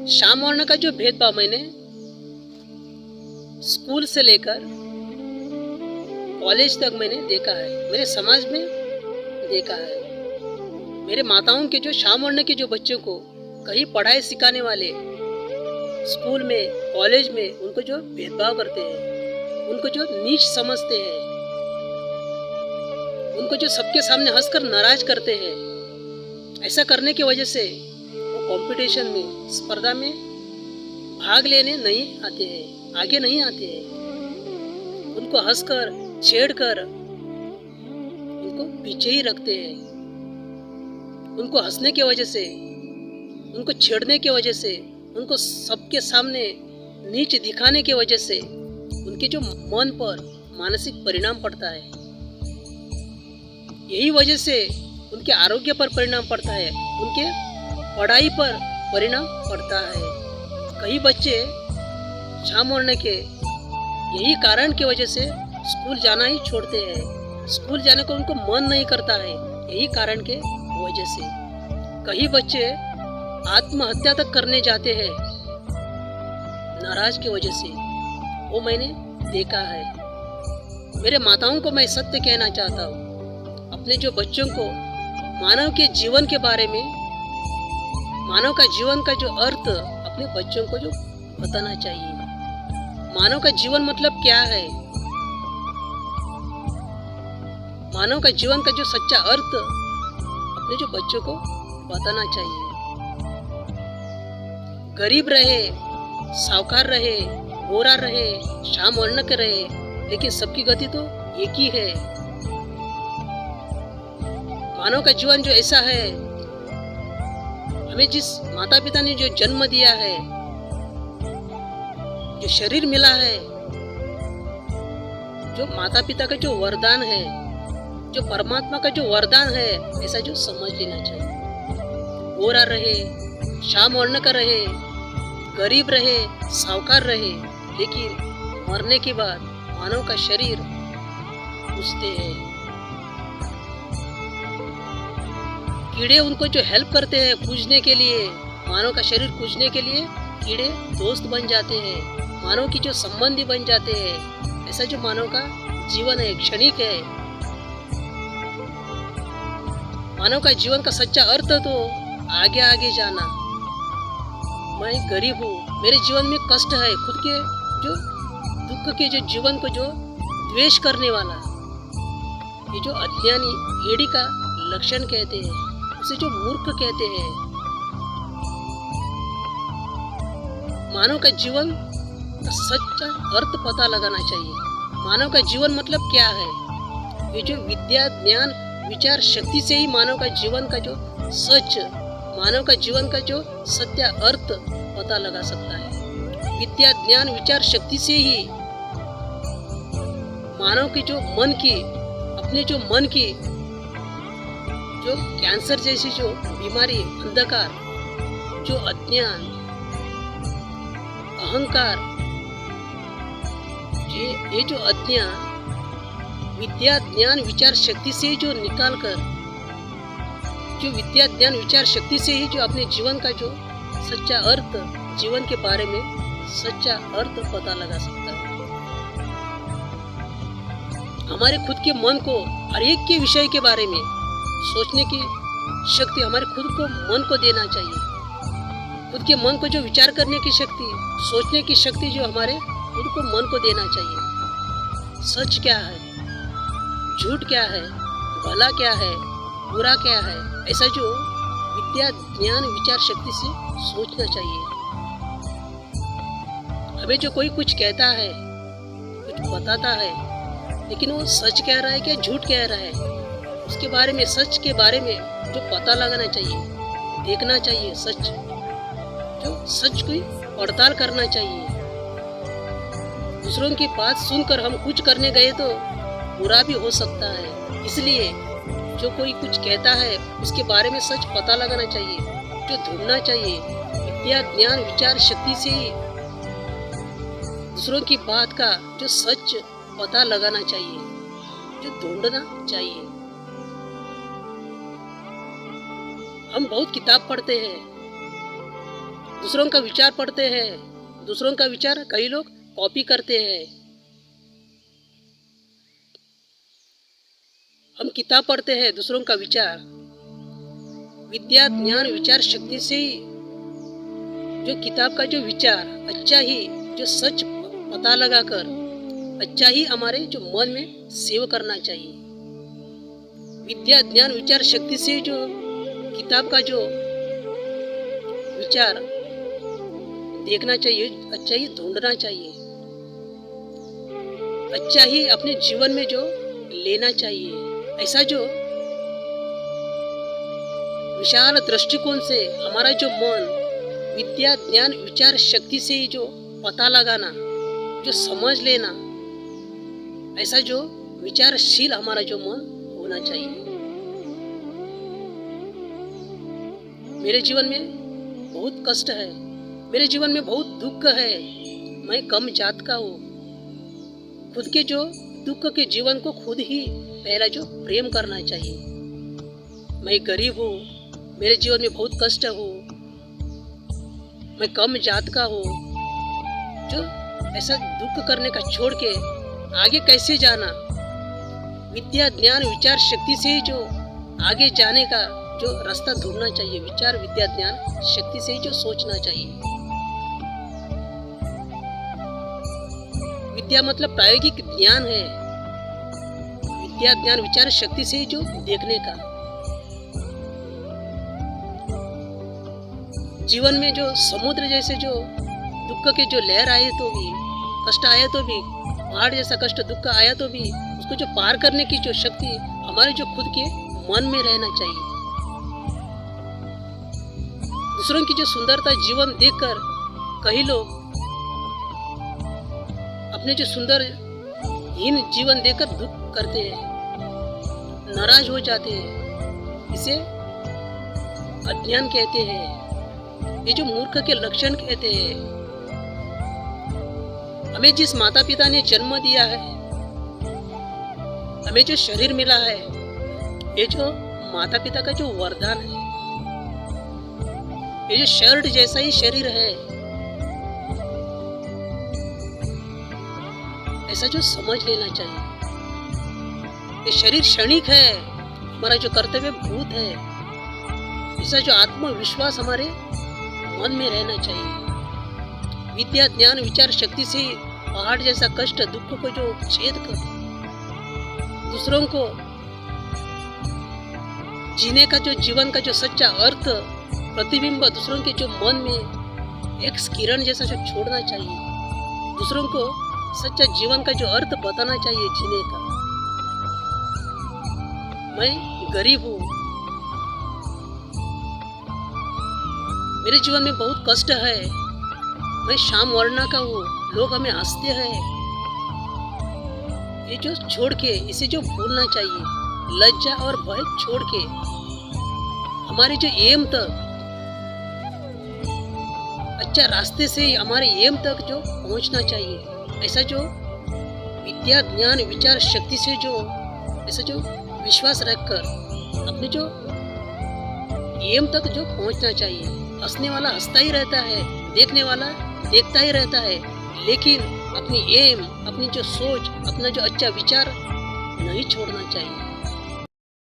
शाम वर्ण का जो भेदभाव मैंने स्कूल से लेकर कॉलेज तक मैंने देखा है, मेरे समाज में देखा है। मेरे माताओं के जो शाम वर्ण के जो बच्चों को कहीं पढ़ाई सिखाने वाले स्कूल में कॉलेज में उनको जो भेदभाव करते हैं, उनको जो नीच समझते हैं, उनको जो सबके सामने हंसकर नाराज करते हैं, ऐसा करने की वजह से वो कंपटीशन में स्पर्धा में भाग लेने नहीं आते हैं, आगे नहीं आते हैं। उनको हंसकर छेड़कर उनको पीछे ही रखते हैं। उनको हंसने की वजह से, उनको छेड़ने की वजह से, उनको सबके सामने नीच दिखाने की वजह से उनके जो मन पर मानसिक परिणाम पड़ता है। यही वजह से उनके आरोग्य पर परिणाम पड़ता है, उनके पढ़ाई पर परिणाम पड़ता है। कई बच्चे शाम वर्ण के यही कारण की वजह से स्कूल जाना ही छोड़ते हैं। स्कूल जाने को उनको मन नहीं करता है, यही कारण के वजह से। कई बच्चे आत्महत्या तक करने जाते हैं नाराज की वजह से, वो मैंने देखा है। मेरे माताओं को मैं सत्य कहना चाहता हूँ, अपने जो बच्चों को मानव के जीवन के बारे में, मानव का जीवन का जो अर्थ अपने बच्चों को जो बताना चाहिए। मानव का जीवन मतलब क्या है, मानव का जीवन का जो सच्चा अर्थ अपने जो बच्चों को बताना चाहिए। गरीब रहे, साहूकार रहे, गोरा रहे, शाम वर्ण के रहे, लेकिन सबकी गति तो एक ही है। मानव का जीवन जो ऐसा है, हमें जिस माता पिता ने जो जन्म दिया है, जो शरीर मिला है, जो माता पिता का जो वरदान है, जो परमात्मा का जो वरदान है, ऐसा जो समझ लेना चाहिए। गोरा रहे, शाम वर्ण का रहे, गरीब रहे, साहूकार रहे, लेकिन मरने के बाद मानव का शरीर पूजते हैं। कीड़े उनको जो हेल्प करते हैं पूजने के लिए, मानव का शरीर पूजने के लिए कीड़े दोस्त बन जाते हैं, मानव की जो संबंधी बन जाते हैं। ऐसा जो मानव का जीवन है, क्षणिक है। मानव का जीवन का सच्चा अर्थ तो आगे आगे जाना। मैं गरीब हूँ, मेरे जीवन में कष्ट है, खुद के जो दुख के जो जीवन को जो द्वेष करने वाला, ये जो अज्ञानी भेड़ी का लक्षण कहते हैं, उसे जो मूर्ख कहते हैं। मानव का जीवन का सच्चा अर्थ पता लगाना चाहिए। मानव का जीवन मतलब क्या है, ये जो विद्या ज्ञान विचार शक्ति से ही मानव का जीवन का जो सच, मानव का जीवन का जो सत्य अर्थ पता लगा सकता है। विद्या ज्ञान विचार शक्ति से ही मानव की जो मन की, अपने जो मन की जो कैंसर जैसी जो बीमारी, अंधकार, जो अज्ञान, अहंकार, ये जो अज्ञान विद्या ज्ञान विचार शक्ति से जो निकाल कर, जो विद्या ज्ञान विचार शक्ति से ही जो अपने जीवन का जो सच्चा अर्थ, जीवन के बारे में सच्चा अर्थ पता लगा सकता है। हमारे खुद के मन को हर एक के विषय के बारे में सोचने की शक्ति हमारे खुद को मन को देना चाहिए। खुद के मन को जो विचार करने की शक्ति, सोचने की शक्ति जो हमारे खुद को मन को देना चाहिए। सच क्या है, झूठ क्या है, भला क्या है, बुरा क्या है, ऐसा जो विद्या ज्ञान विचार शक्ति से सोचना चाहिए। हमें जो कोई कुछ कहता है, कुछ बताता है, लेकिन वो सच कह रहा है क्या झूठ कह रहा है, उसके बारे में, सच के बारे में जो पता लगाना चाहिए, देखना चाहिए। सच की पड़ताल करना चाहिए। दूसरों की बात सुनकर हम कुछ करने गए तो बुरा भी हो सकता है, इसलिए जो कोई कुछ कहता है उसके बारे में सच पता लगाना चाहिए, जो ढूंढना चाहिए। विद्या ज्ञान विचार शक्ति से ही दूसरों की बात का जो सच पता लगाना चाहिए, जो ढूंढना चाहिए। हम बहुत किताब पढ़ते हैं, दूसरों का विचार पढ़ते हैं, दूसरों का विचार कई लोग कॉपी करते हैं। हम किताब पढ़ते हैं दूसरों का विचार। विद्या ज्ञान विचार शक्ति से ही जो किताब का जो विचार अच्छा ही जो सच पता लगाकर अच्छा ही हमारे जो मन में सेव करना चाहिए। विद्या ज्ञान विचार शक्ति से जो किताब का जो विचार देखना चाहिए, अच्छा ही ढूंढना चाहिए, अच्छा ही अपने जीवन में जो लेना चाहिए। ऐसा जो विशाल दृष्टिकोण से हमारा जो मन विद्या ज्ञान विचार शक्ति से ही जो पता लगाना, जो समझ लेना, ऐसा जो विचारशील हमारा जो मन होना चाहिए। मेरे जीवन में बहुत कष्ट है, मेरे जीवन में बहुत दुख है। मैं कम जात का हूँ। खुद के जो दुख के जीवन को खुद ही पहला जो प्रेम करना चाहिए। मैं गरीब हूँ, मेरे जीवन में बहुत कष्ट हो, मैं कम जात का हूँ। जो ऐसा दुख करने का छोड़ के आगे कैसे जाना, विद्या ज्ञान विचार शक्ति से ही जो आगे जाने का जो रास्ता ढूंढना चाहिए। विचार विद्या ज्ञान शक्ति से ही जो सोचना चाहिए। विद्या मतलब प्रायोगिक ज्ञान है, विद्या ज्ञान विचार शक्ति से ही जो देखने का। जीवन में जो समुद्र जैसे जो दुख के जो लहर आए तो भी, कष्ट आया तो भी, पहाड़ जैसा कष्ट दुख आया तो भी उसको जो पार करने की जो शक्ति हमारे जो खुद के मन में रहना चाहिए। दूसरों की जो सुंदरता जीवन देखकर कई लोग अपने जो सुंदर हीन जीवन देखकर दुख करते हैं, नाराज हो जाते हैं। इसे अज्ञान कहते हैं, ये जो मूर्ख के लक्षण कहते हैं। हमें जिस माता पिता ने जन्म दिया है, हमें जो शरीर मिला है, ये जो माता पिता का जो वरदान है, ये जो शर्ट जैसा ही शरीर है, ऐसा जो समझ लेना चाहिए। ये शरीर क्षणिक है, हमारा जो कर्तव्य भूत है। ऐसा जो आत्मविश्वास हमारे मन में रहना चाहिए। विद्या ज्ञान विचार शक्ति से पहाड़ जैसा कष्ट दुख को जो छेद कर दूसरों को जीने का जो जीवन का जो सच्चा अर्थ प्रतिबिंब दूसरों के जो मन में एक किरण जैसा जो छोड़ना चाहिए। दूसरों को सच्चा जीवन का जो अर्थ बताना चाहिए जीने का। मैं गरीब हूँ, मेरे जीवन में बहुत कष्ट है, मैं श्याम वर्ण का हूँ, लोग हमें हंसते हैं। ये जो छोड़ के इसे जो भूलना चाहिए। लज्जा और भय छोड़ के हमारे जो एम तक अच्छा रास्ते से हमारे एम तक जो पहुंचना चाहिए। ऐसा जो विद्या ज्ञान विचार शक्ति से जो ऐसा जो विश्वास रखकर अपने जो एम तक जो पहुंचना चाहिए। हंसने वाला हंसता ही रहता है, देखने वाला देखता ही रहता है, लेकिन अपनी एम अपनी जो सोच अपना जो अच्छा विचार नहीं छोड़ना चाहिए।